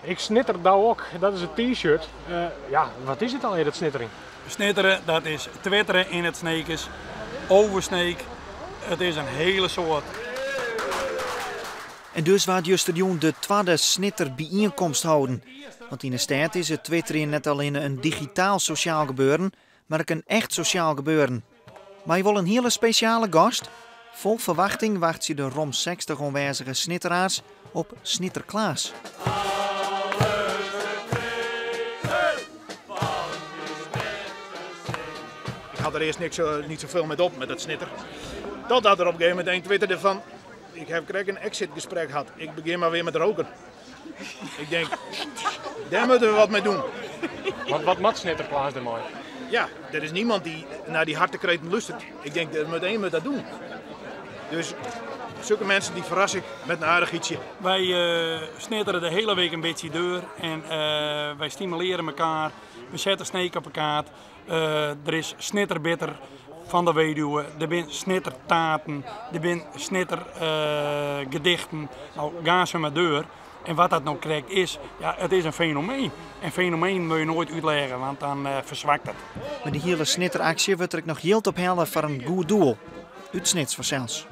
Ik snitter daar ook, dat is het t-shirt. Ja, wat is het al, dat snittering? Snitteren, dat is twitteren in het sneekers, oversneek. Het is een hele soort. En dus waar Justerjoen de tweede snitterbijeenkomst houden. Want in de stad is het twitteren net alleen een digitaal sociaal gebeuren, maar ook een echt sociaal gebeuren. Maar je wil een hele speciale gast? Vol verwachting wacht je de rond 60 aanwezige snitteraars op Snitterklaas. Ik had er eerst niet zoveel met op met dat snitter. Totdat er op een gegeven moment een twitterde van... Ik heb een exitgesprek gehad. Ik begin maar weer met roken. Ik denk, daar moeten we wat mee doen. Wat maakt Snitterklaas er mooi? Ja, er is niemand die naar die hartekreten luistert. Ik denk, er moet één dat doen. Dus zulke mensen die verras ik met een aardig ietsje. Wij snitteren de hele week een beetje deur en wij stimuleren elkaar. We zetten sneek op elkaar. Er is snitterbitter van de weduwe, er zijn snittertaten, er zijn snittergedichten. Nou, gaan ze maar deur. En wat dat nou krijgt is, ja, het is een fenomeen. En fenomeen moet je nooit uitleggen, want dan verzwakt het. Maar die hele snitteractie wordt er nog heel op helpen voor een goed doel. Uitsnits vanzelfs.